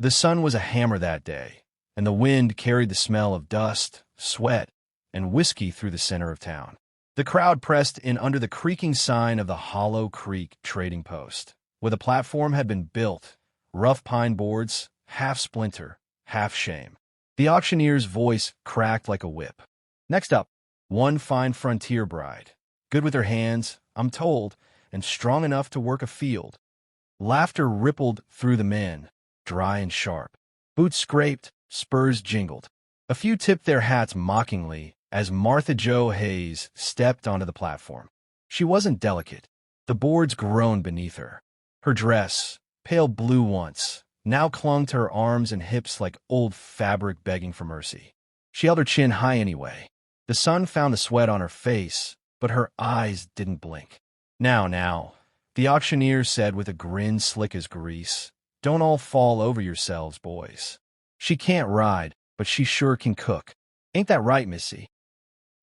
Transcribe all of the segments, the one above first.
The sun was a hammer that day, and the wind carried the smell of dust, sweat, and whiskey through the center of town. The crowd pressed in under the creaking sign of the Hollow Creek Trading Post, where the platform had been built, rough pine boards, half splinter, half shame. The auctioneer's voice cracked like a whip. Next up, one fine frontier bride, good with her hands, I'm told, and strong enough to work a field. Laughter rippled through the men, dry and sharp. Boots scraped, spurs jingled. A few tipped their hats mockingly as Martha Jo Hayes stepped onto the platform. She wasn't delicate. The boards groaned beneath her. Her dress, pale blue once, now clung to her arms and hips like old fabric begging for mercy. She held her chin high anyway. The sun found the sweat on her face, but her eyes didn't blink. Now, the auctioneer said with a grin slick as grease, don't all fall over yourselves, boys. She can't ride, but she sure can cook. Ain't that right, missy?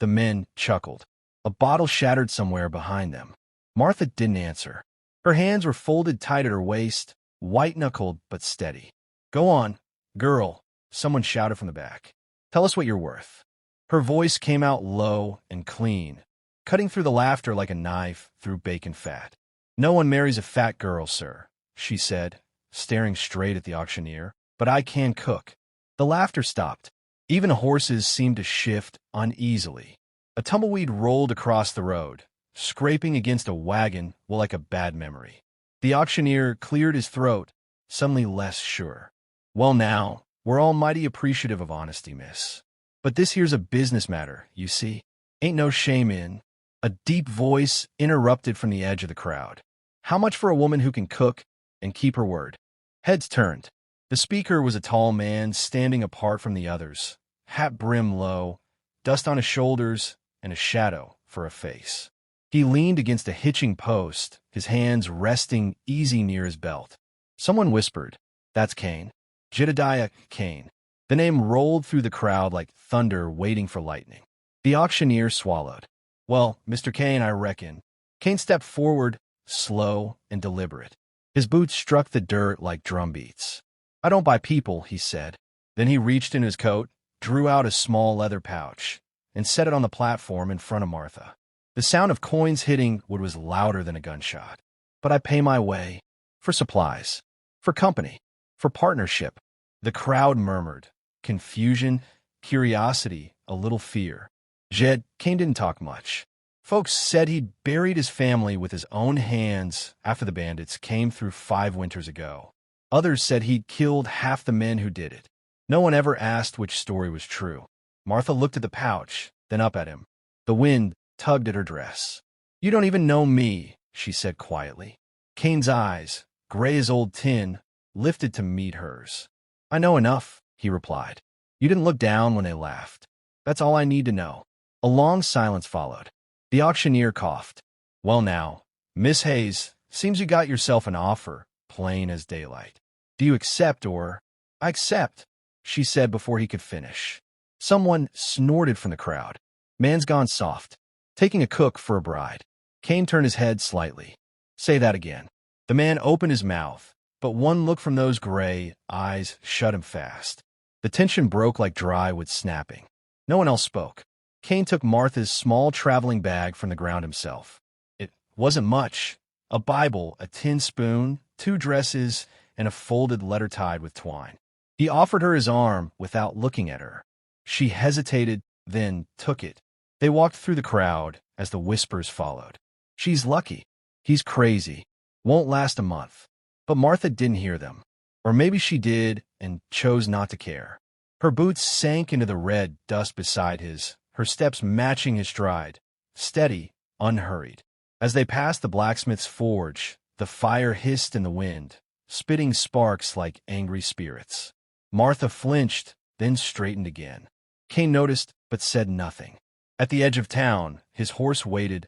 The men chuckled. A bottle shattered somewhere behind them. Martha didn't answer. Her hands were folded tight at her waist, white-knuckled but steady. Go on, girl, someone shouted from the back. Tell us what you're worth. Her voice came out low and clean, cutting through the laughter like a knife through bacon fat. No one marries a fat girl, sir, she said, staring straight at the auctioneer. But I can cook. The laughter stopped. Even horses seemed to shift uneasily. A tumbleweed rolled across the road, scraping against a wagon like a bad memory. The auctioneer cleared his throat, suddenly less sure. Well now, we're all mighty appreciative of honesty, miss. But this here's a business matter, you see. Ain't no shame in. A deep voice interrupted from the edge of the crowd. How much for a woman who can cook and keep her word? Heads turned. The speaker was a tall man standing apart from the others, hat brim low, dust on his shoulders, and a shadow for a face. He leaned against a hitching post, his hands resting easy near his belt. Someone whispered, "That's Kane. Jedediah Kane." The name rolled through the crowd like thunder waiting for lightning. The auctioneer swallowed. "Well, Mr. Kane, I reckon." Kane stepped forward, slow and deliberate. His boots struck the dirt like drumbeats. "I don't buy people," he said. Then he reached in his coat, drew out a small leather pouch, and set it on the platform in front of Martha. The sound of coins hitting wood was louder than a gunshot. "But I pay my way. For supplies. For company. For partnership." The crowd murmured. Confusion, curiosity, a little fear. Kane didn't talk much. Folks said he'd buried his family with his own hands after the bandits came through 5 winters ago. Others said he'd killed half the men who did it. No one ever asked which story was true. Martha looked at the pouch, then up at him. The wind tugged at her dress. "You don't even know me," she said quietly. Kane's eyes, gray as old tin, lifted to meet hers. "I know enough," he replied. "You didn't look down when they laughed. That's all I need to know." A long silence followed. The auctioneer coughed. "Well now, Miss Hayes, seems you got yourself an offer, plain as daylight. Do you accept or—" "I accept," she said before he could finish. Someone snorted from the crowd. "Man's gone soft. Taking a cook for a bride." Kane turned his head slightly. "Say that again." The man opened his mouth, but one look from those gray eyes shut him fast. The tension broke like dry wood snapping. No one else spoke. Kane took Martha's small traveling bag from the ground himself. It wasn't much. A Bible, a tin spoon, 2 dresses, and a folded letter tied with twine. He offered her his arm without looking at her. She hesitated, then took it. They walked through the crowd as the whispers followed. "She's lucky. He's crazy. Won't last a month." But Martha didn't hear them. Or maybe she did and chose not to care. Her boots sank into the red dust beside his, her steps matching his stride, steady, unhurried. As they passed the blacksmith's forge, the fire hissed in the wind, spitting sparks like angry spirits. Martha flinched, then straightened again. Kane noticed, but said nothing. At the edge of town, his horse waited,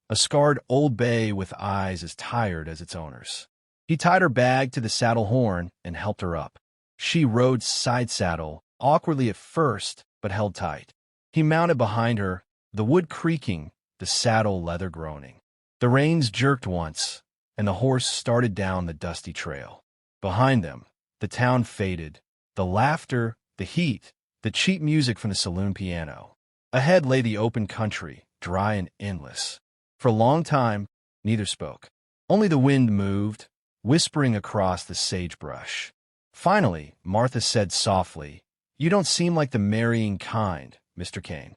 a scarred old bay with eyes as tired as its owners. He tied her bag to the saddle horn and helped her up. She rode side saddle, awkwardly at first, but held tight. He mounted behind her, the wood creaking, the saddle leather groaning. The reins jerked once, and the horse started down the dusty trail. Behind them, The town faded. The laughter, the heat, the cheap music from the saloon piano. Ahead lay the open country, dry and endless. For a long time, neither spoke. Only the wind moved, whispering across the sagebrush. Finally, Martha said softly, "You don't seem like the marrying kind, Mr. Kane."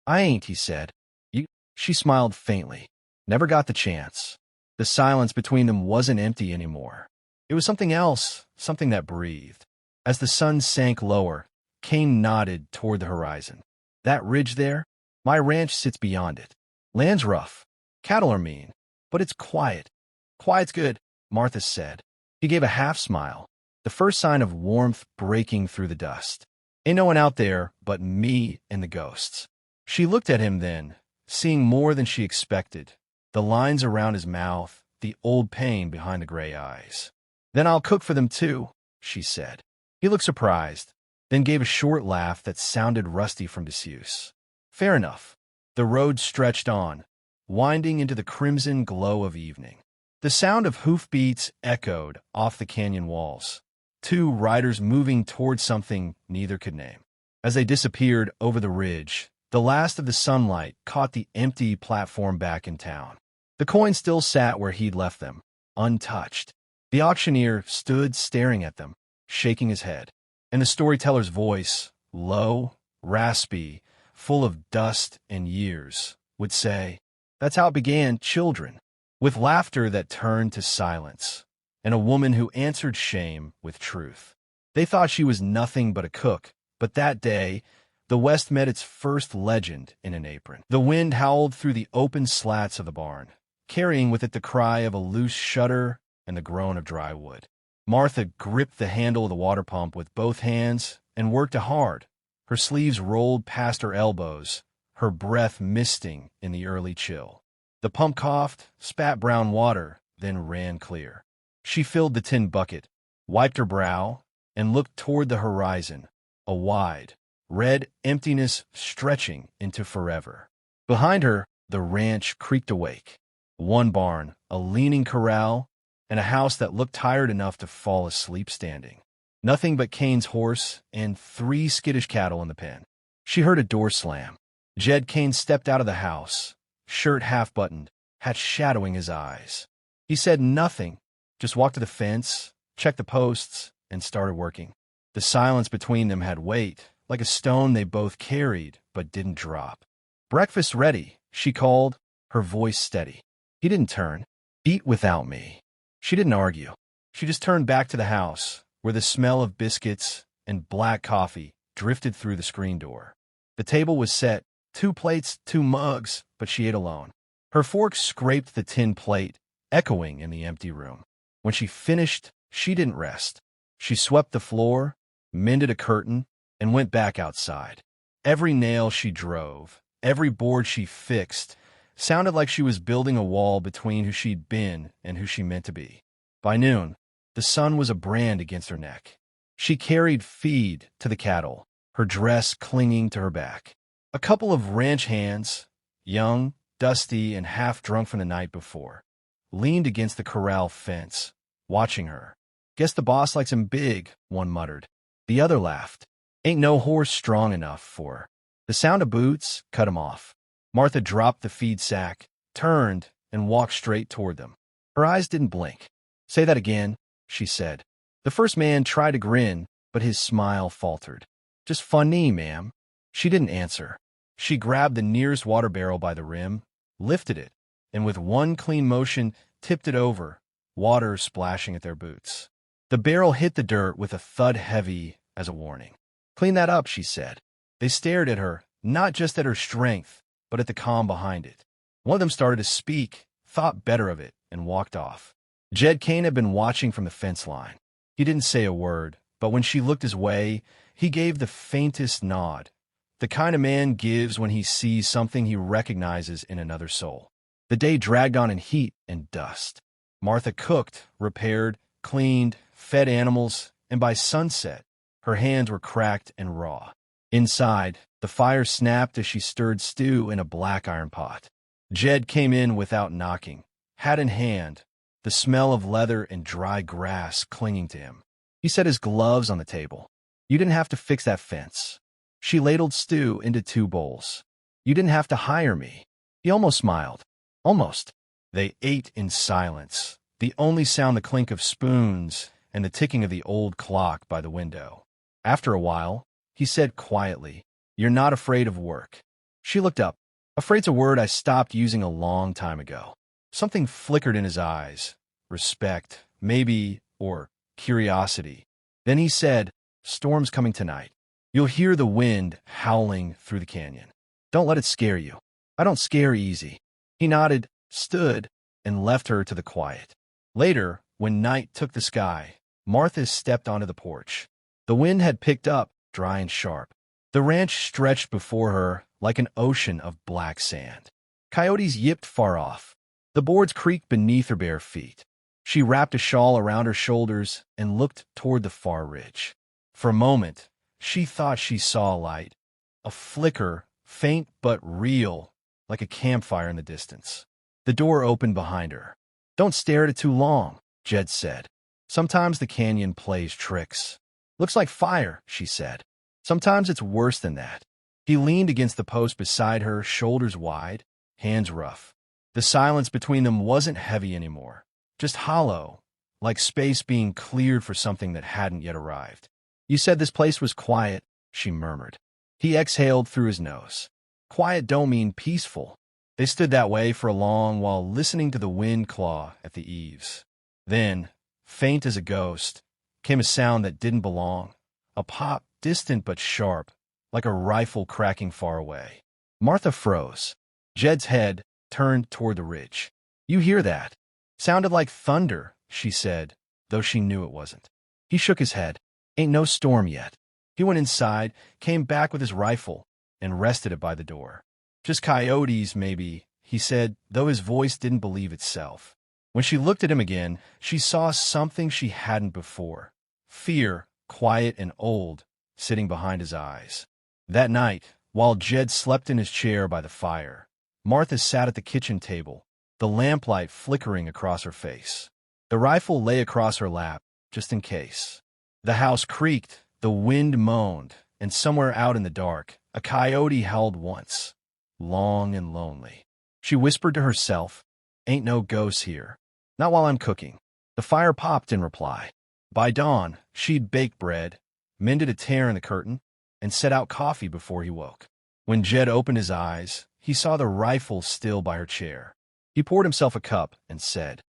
"I ain't," he said. "You?" She smiled faintly. "Never got the chance." The silence between them wasn't empty anymore. It was something else, something that breathed. As the sun sank lower, Kane nodded toward the horizon. "That ridge there? My ranch sits beyond it. Land's rough. Cattle are mean. But it's quiet." "Quiet's good," Martha said. He gave a half-smile, the first sign of warmth breaking through the dust. "Ain't no one out there but me and the ghosts." She looked at him then, seeing more than she expected. The lines around his mouth, the old pain behind the gray eyes. "Then I'll cook for them too," she said. He looked surprised, then gave a short laugh that sounded rusty from disuse. "Fair enough." The road stretched on, winding into the crimson glow of evening. The sound of hoofbeats echoed off the canyon walls, two riders moving toward something neither could name. As they disappeared over the ridge, the last of the sunlight caught the empty platform back in town. The coin still sat where he'd left them, untouched. The auctioneer stood staring at them, shaking his head. And the storyteller's voice, low, raspy, full of dust and years, would say, "That's how it began, children," with laughter that turned to silence, and a woman who answered shame with truth. They thought she was nothing but a cook, but that day, the West met its first legend in an apron. The wind howled through the open slats of the barn, carrying with it the cry of a loose shutter and the groan of dry wood. Martha gripped the handle of the water pump with both hands and worked hard. Her sleeves rolled past her elbows, her breath misting in the early chill. The pump coughed, spat brown water, then ran clear. She filled the tin bucket, wiped her brow, and looked toward the horizon, a wide, red emptiness stretching into forever. Behind her, the ranch creaked awake. One barn, a leaning corral, and a house that looked tired enough to fall asleep standing. Nothing but Kane's horse and 3 skittish cattle in the pen. She heard a door slam. Jed Kane stepped out of the house, shirt half-buttoned, hat shadowing his eyes. He said nothing, just walked to the fence, checked the posts, and started working. The silence between them had weight, like a stone they both carried but didn't drop. "Breakfast ready," she called, her voice steady. He didn't turn. "Eat without me." She didn't argue. She just turned back to the house, where the smell of biscuits and black coffee drifted through the screen door. The table was set, 2 plates, 2 mugs, but she ate alone. Her fork scraped the tin plate, echoing in the empty room. When she finished, she didn't rest. She swept the floor, mended a curtain, and went back outside. Every nail she drove, every board she fixed, sounded like she was building a wall between who she'd been and who she meant to be. By noon, the sun was a brand against her neck. She carried feed to the cattle, her dress clinging to her back. A couple of ranch hands, young, dusty, and half-drunk from the night before, leaned against the corral fence, watching her. "Guess the boss likes him big," one muttered. The other laughed. "Ain't no horse strong enough for her." The sound of boots cut him off. Martha dropped the feed sack, turned, and walked straight toward them. Her eyes didn't blink. "Say that again," she said. The first man tried to grin, but his smile faltered. "Just funny, ma'am." She didn't answer. She grabbed the nearest water barrel by the rim, lifted it, and with one clean motion tipped it over, water splashing at their boots. The barrel hit the dirt with a thud heavy as a warning. "Clean that up," she said. They stared at her, not just at her strength, but at the calm behind it. One of them started to speak, thought better of it, and walked off. Jed Kane had been watching from the fence line. He didn't say a word, but when she looked his way, he gave the faintest nod, the kind of man gives when he sees something he recognizes in another soul. The day dragged on in heat and dust. Martha cooked, repaired, cleaned, fed animals, and by sunset, her hands were cracked and raw. Inside, the fire snapped as she stirred stew in a black iron pot. Jed came in without knocking, hat in hand, the smell of leather and dry grass clinging to him. He set his gloves on the table. You didn't have to fix that fence. She ladled stew into 2 bowls. You didn't have to hire me. He almost smiled. Almost. They ate in silence, the only sound the clink of spoons and the ticking of the old clock by the window. After a while, he said quietly, "You're not afraid of work." She looked up. "Afraid's a word I stopped using a long time ago." Something flickered in his eyes. Respect, maybe, or curiosity. Then he said, "Storm's coming tonight. You'll hear the wind howling through the canyon. Don't let it scare you. I don't scare easy." He nodded, stood, and left her to the quiet. Later, when night took the sky, Martha stepped onto the porch. The wind had picked up, dry and sharp. The ranch stretched before her like an ocean of black sand. Coyotes yipped far off. The boards creaked beneath her bare feet. She wrapped a shawl around her shoulders and looked toward the far ridge. For a moment, she thought she saw a light, a flicker, faint but real, like a campfire in the distance. The door opened behind her. "Don't stare at it too long," Jed said. "Sometimes the canyon plays tricks." "Looks like fire," she said. "Sometimes it's worse than that." He leaned against the post beside her, shoulders wide, hands rough. The silence between them wasn't heavy anymore, just hollow, like space being cleared for something that hadn't yet arrived. "You said this place was quiet," she murmured. He exhaled through his nose. "Quiet don't mean peaceful." They stood that way for a long while, listening to the wind claw at the eaves. Then, faint as a ghost, came a sound that didn't belong, a pop, distant but sharp, like a rifle cracking far away. Martha froze. Jed's head turned toward the ridge. "You hear that?" "Sounded like thunder," she said, though she knew it wasn't. He shook his head. "Ain't no storm yet." He went inside, came back with his rifle, and rested it by the door. "Just coyotes, maybe," he said, though his voice didn't believe itself. When she looked at him again, she saw something she hadn't before. Fear, quiet and old, sitting behind his eyes. That night, while Jed slept in his chair by the fire, Martha sat at the kitchen table, the lamplight flickering across her face. The rifle lay across her lap, just in case. The house creaked, the wind moaned, and somewhere out in the dark, a coyote howled once, long and lonely. She whispered to herself, "Ain't no ghosts here. Not while I'm cooking." The fire popped in reply. By dawn, she'd baked bread, mended a tear in the curtain, and set out coffee before he woke. When Jed opened his eyes, he saw the rifle still by her chair. He poured himself a cup and said,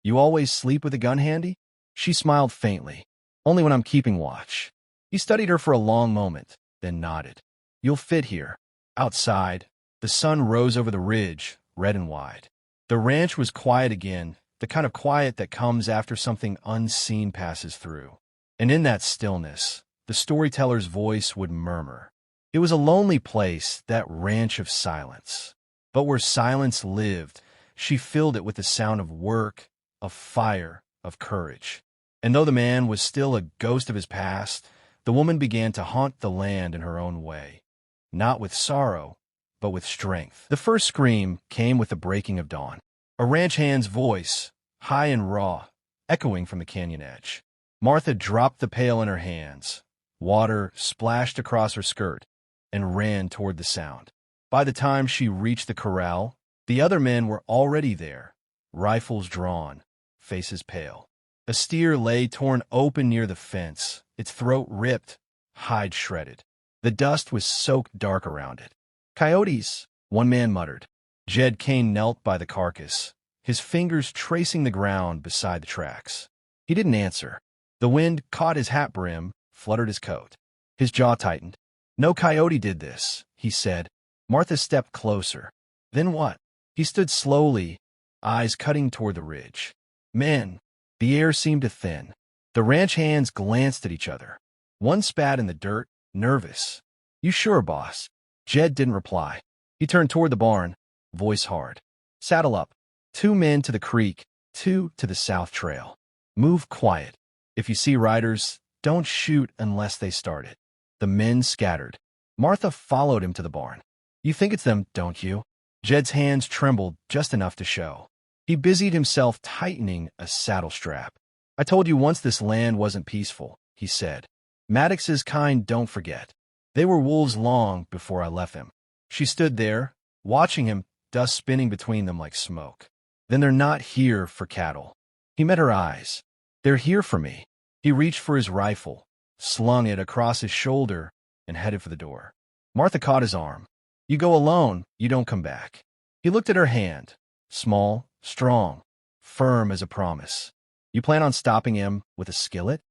"You always sleep with a gun handy?" She smiled faintly. "Only when I'm keeping watch." He studied her for a long moment, then nodded. "You'll fit here." Outside, the sun rose over the ridge, red and wide. The ranch was quiet again, the kind of quiet that comes after something unseen passes through. And in that stillness, the storyteller's voice would murmur. It was a lonely place, that ranch of silence. But where silence lived, she filled it with the sound of work, of fire, of courage. And though the man was still a ghost of his past, the woman began to haunt the land in her own way. Not with sorrow, but with strength. The first scream came with the breaking of dawn. A ranch hand's voice, high and raw, echoing from the canyon edge. Martha dropped the pail in her hands. Water splashed across her skirt and ran toward the sound. By the time she reached the corral, the other men were already there, rifles drawn, faces pale. A steer lay torn open near the fence, its throat ripped, hide shredded. The dust was soaked dark around it. "Coyotes," one man muttered. Jed Kane knelt by the carcass, his fingers tracing the ground beside the tracks. He didn't answer. The wind caught his hat brim, fluttered his coat. His jaw tightened. "No coyote did this," he said. Martha stepped closer. "Then what?" He stood slowly, eyes cutting toward the ridge. "Men." The air seemed to thin. The ranch hands glanced at each other. One spat in the dirt, nervous. "You sure, boss?" Jed didn't reply. He turned toward the barn, voice hard. "Saddle up. 2 men to the creek, 2 to the south trail. Move quiet. If you see riders, don't shoot unless they start it." The men scattered. Martha followed him to the barn. "You think it's them, don't you?" Jed's hands trembled just enough to show. He busied himself tightening a saddle strap. I told you once this land wasn't peaceful, he said. Maddox's kind don't forget. They were wolves long before I left them. She stood there, watching him, dust spinning between them like smoke. Then they're not here for cattle. He met her eyes. They're here for me. He reached for his rifle, slung it across his shoulder, and headed for the door. Martha caught his arm. You go alone, you don't come back. He looked at her hand. Small, strong, firm as a promise. You plan on stopping him with a skillet?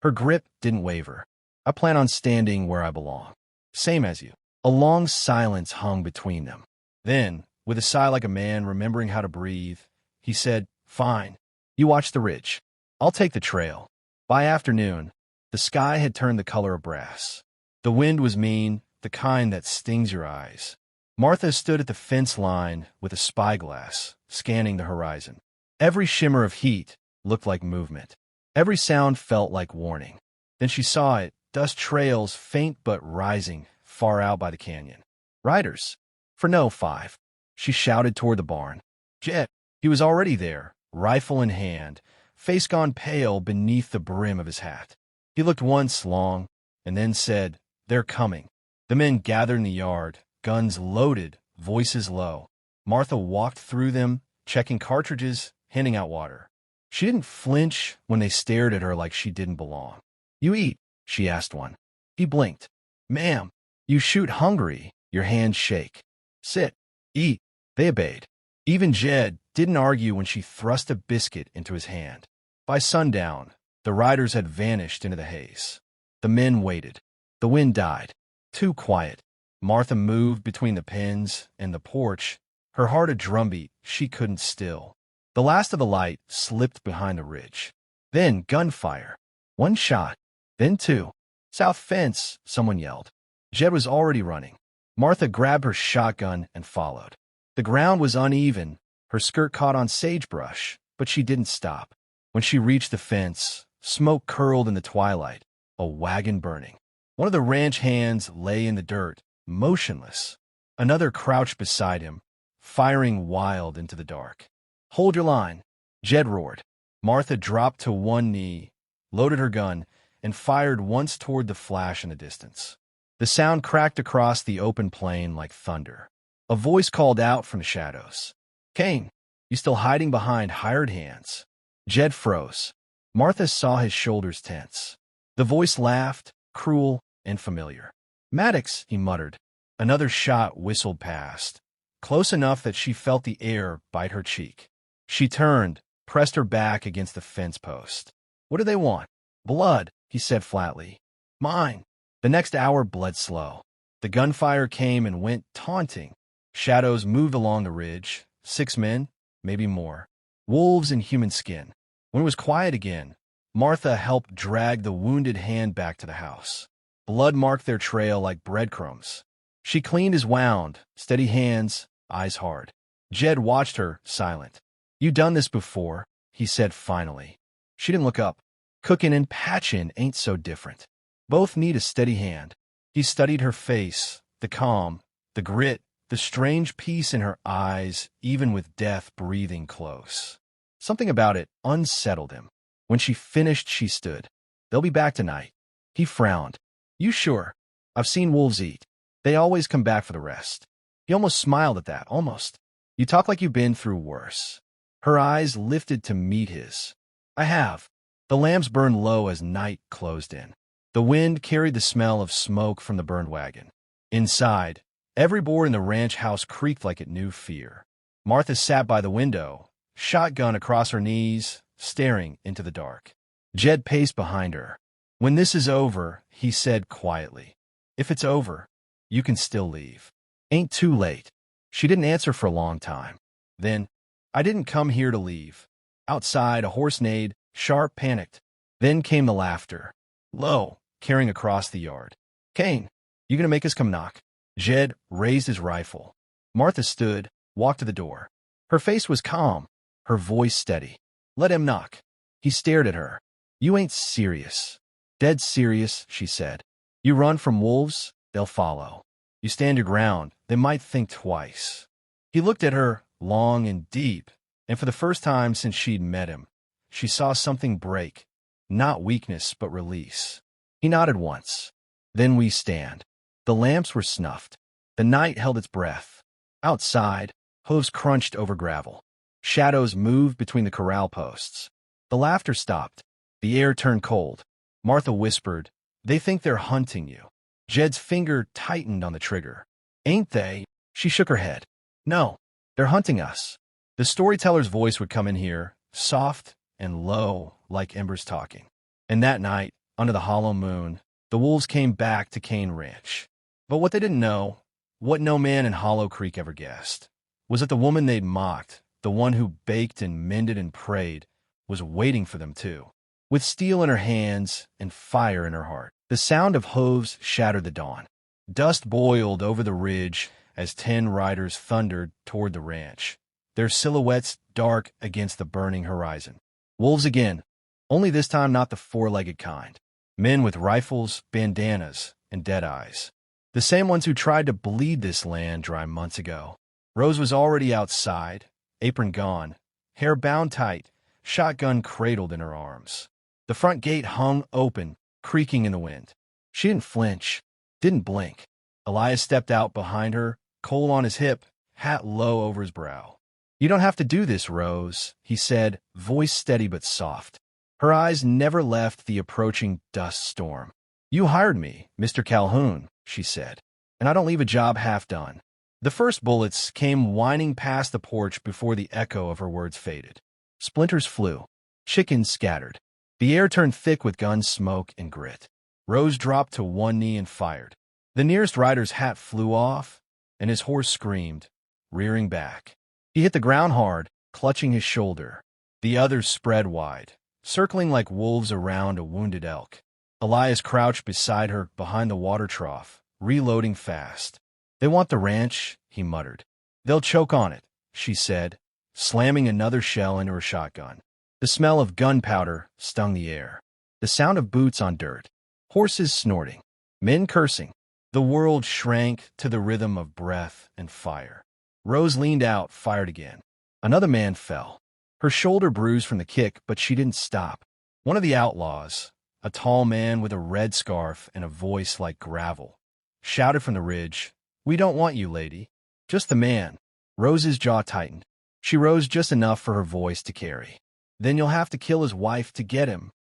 Her grip didn't waver. I plan on standing where I belong. Same as you. A long silence hung between them. Then, with a sigh like a man remembering how to breathe, he said, Fine. You watch the ridge. I'll take the trail. By afternoon, the sky had turned the color of brass. The wind was mean, the kind that stings your eyes. Martha stood at the fence line with a spyglass, scanning the horizon. Every shimmer of heat looked like movement. Every sound felt like warning. Then she saw it, dust trails faint but rising, far out by the canyon. Riders. For no 5. She shouted toward the barn. Jed. He was already there, rifle in hand, face gone pale beneath the brim of his hat. He looked once long, and then said, They're coming. The men gathered in the yard, guns loaded, voices low. Martha walked through them, checking cartridges, handing out water. She didn't flinch when they stared at her like she didn't belong. You eat? She asked one. He blinked. Ma'am, you shoot hungry, your hands shake. Sit. Eat. They obeyed. Even Jed didn't argue when she thrust a biscuit into his hand. By sundown, the riders had vanished into the haze. The men waited. The wind died. Too quiet. Martha moved between the pens and the porch, her heart a drumbeat she couldn't still. The last of the light slipped behind the ridge. Then gunfire. One shot. Then 2. South fence, someone yelled. Jed was already running. Martha grabbed her shotgun and followed. The ground was uneven. Her skirt caught on sagebrush, but she didn't stop. When she reached the fence, smoke curled in the twilight, a wagon burning. One of the ranch hands lay in the dirt, motionless. Another crouched beside him, firing wild into the dark. Hold your line, Jed roared. Martha dropped to one knee, loaded her gun, and fired once toward the flash in the distance. The sound cracked across the open plain like thunder. A voice called out from the shadows. Cain, you still hiding behind hired hands? Jed froze. Martha saw his shoulders tense. The voice laughed, cruel and familiar. Maddox, he muttered. Another shot whistled past, close enough that she felt the air bite her cheek. She turned, pressed her back against the fence post. What do they want? Blood, he said flatly. Mine. The next hour bled slow. The gunfire came and went taunting. Shadows moved along the ridge. 6 men, maybe more. Wolves in human skin. When it was quiet again, Martha helped drag the wounded hand back to the house. Blood marked their trail like breadcrumbs. She cleaned his wound, steady hands, eyes hard. Jed watched her, silent. You done this before, he said finally. She didn't look up. Cooking and patching ain't so different. Both need a steady hand. He studied her face, the calm, the grit, the strange peace in her eyes, even with death breathing close. Something about it unsettled him. When she finished, she stood. They'll be back tonight. He frowned. You sure? I've seen wolves eat. They always come back for the rest. He almost smiled at that, almost. You talk like you've been through worse. Her eyes lifted to meet his. I have. The lamps burned low as night closed in. The wind carried the smell of smoke from the burned wagon. Inside, every board in the ranch house creaked like it knew fear. Martha sat by the window, shotgun across her knees, staring into the dark. Jed paced behind her. When this is over, he said quietly, if it's over, you can still leave. Ain't too late. She didn't answer for a long time. Then, I didn't come here to leave. Outside, a horse neighed, sharp, panicked. Then came the laughter. Low, carrying across the yard. Cain, you gonna make us come knock? Jed raised his rifle. Martha stood, walked to the door. Her face was calm, her voice steady. Let him knock. He stared at her. You ain't serious. Dead serious, she said. You run from wolves, they'll follow. You stand your ground, they might think twice. He looked at her, long and deep, and for the first time since she'd met him, she saw something break. Not weakness, but release. He nodded once. Then we stand. The lamps were snuffed. The night held its breath. Outside, hooves crunched over gravel. Shadows moved between the corral posts. The laughter stopped. The air turned cold. Martha whispered, "They think they're hunting you." Jed's finger tightened on the trigger. "Ain't they?" She shook her head. "No, they're hunting us." The storyteller's voice would come in here, soft and low, like embers talking. And that night, under the hollow moon, the wolves came back to Cane Ranch. But what they didn't know, what no man in Hollow Creek ever guessed, was that the woman they'd mocked, the one who baked and mended and prayed, was waiting for them too. With steel in her hands and fire in her heart. The sound of hooves shattered the dawn. Dust boiled over the ridge as 10 riders thundered toward the ranch, their silhouettes dark against the burning horizon. Wolves again, only this time not the 4-legged kind. Men with rifles, bandanas, and dead eyes. The same ones who tried to bleed this land dry months ago. Rose was already outside, apron gone, hair bound tight, shotgun cradled in her arms. The front gate hung open, creaking in the wind. She didn't flinch, didn't blink. Elias stepped out behind her, Cole on his hip, hat low over his brow. "You don't have to do this, Rose," he said, voice steady but soft. Her eyes never left the approaching dust storm. "You hired me, Mr. Calhoun," she said, "and I don't leave a job half done." The first bullets came whining past the porch before the echo of her words faded. Splinters flew. Chickens scattered. The air turned thick with gun smoke and grit. Rose dropped to one knee and fired. The nearest rider's hat flew off, and his horse screamed, rearing back. He hit the ground hard, clutching his shoulder. The others spread wide, circling like wolves around a wounded elk. Elias crouched beside her behind the water trough, reloading fast. "They want the ranch," he muttered. "They'll choke on it," she said, slamming another shell into her shotgun. The smell of gunpowder stung the air. The sound of boots on dirt. Horses snorting. Men cursing. The world shrank to the rhythm of breath and fire. Rose leaned out, fired again. Another man fell. Her shoulder bruised from the kick, but she didn't stop. One of the outlaws, a tall man with a red scarf and a voice like gravel, shouted from the ridge, "We don't want you, lady." Just the man. Rose's jaw tightened. She rose just enough for her voice to carry. "Then you'll have to kill his wife to get him."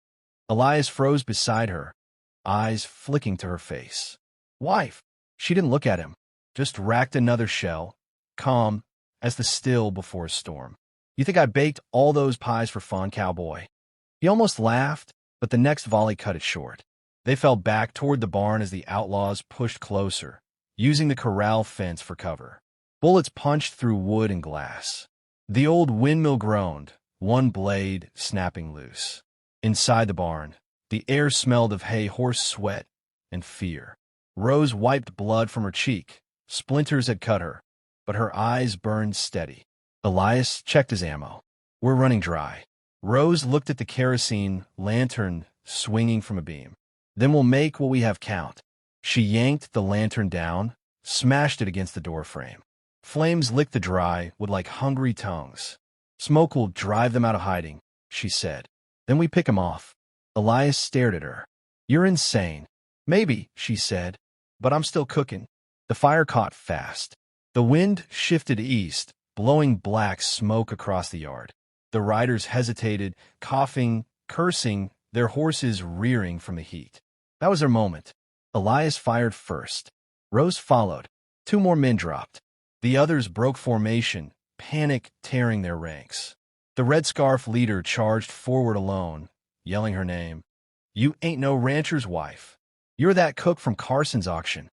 Elias froze beside her, eyes flicking to her face. "Wife?" She didn't look at him, just racked another shell, calm as the still before a storm. "You think I baked all those pies for fun, cowboy?" He almost laughed, but the next volley cut it short. They fell back toward the barn as the outlaws pushed closer, using the corral fence for cover. Bullets punched through wood and glass. The old windmill groaned, one blade snapping loose. Inside the barn, the air smelled of hay, horse sweat, and fear. Rose wiped blood from her cheek. Splinters had cut her, but her eyes burned steady. Elias checked his ammo. "We're running dry." Rose looked at the kerosene lantern swinging from a beam. "Then we'll make what we have count." She yanked the lantern down, smashed it against the doorframe. Flames licked the dry wood like hungry tongues. "Smoke will drive them out of hiding," she said. "Then we pick 'em off." Elias stared at her. "You're insane." "Maybe," she said, "but I'm still cooking." The fire caught fast. The wind shifted east, blowing black smoke across the yard. The riders hesitated, coughing, cursing, their horses rearing from the heat. That was their moment. Elias fired first. Rose followed. 2 more men dropped. The others broke formation, panic tearing their ranks. The red scarf leader charged forward alone, yelling her name. "You ain't no rancher's wife. You're that cook from Carson's auction."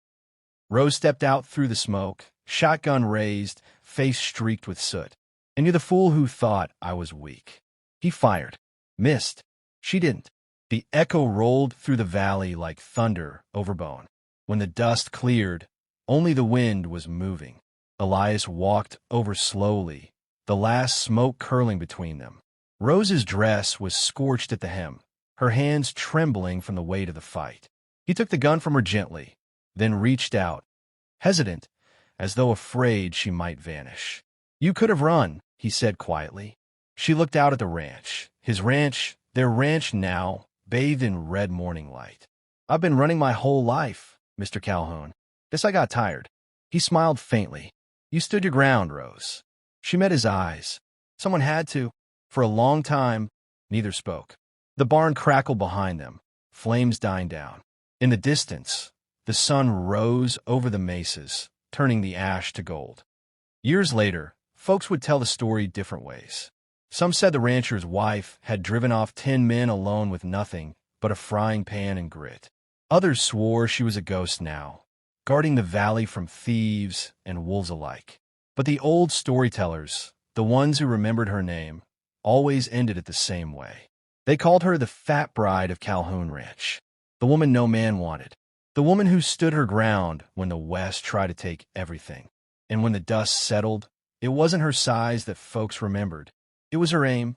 Rose stepped out through the smoke, shotgun raised, face streaked with soot. "And you're the fool who thought I was weak." He fired. Missed. She didn't. The echo rolled through the valley like thunder over bone. When the dust cleared, only the wind was moving. Elias walked over slowly, the last smoke curling between them. Rose's dress was scorched at the hem, her hands trembling from the weight of the fight. He took the gun from her gently, then reached out, hesitant, as though afraid she might vanish. "You could have run," he said quietly. She looked out at the ranch, Their ranch now, bathed in red morning light. I've been running my whole life, Mr. Calhoun. Guess I got tired. He smiled faintly. You stood your ground, Rose. She met his eyes. Someone had to. For a long time, neither spoke. The barn crackled behind them, flames dying down. In the distance, the sun rose over the mesas, turning the ash to gold. Years later, folks would tell the story different ways. Some said the rancher's wife had driven off 10 men alone with nothing but a frying pan and grit. Others swore she was a ghost now, guarding the valley from thieves and wolves alike. But the old storytellers, the ones who remembered her name, always ended it the same way. They called her the fat bride of Calhoun Ranch, the woman no man wanted, the woman who stood her ground when the West tried to take everything. And when the dust settled, it wasn't her size that folks remembered. It was her aim,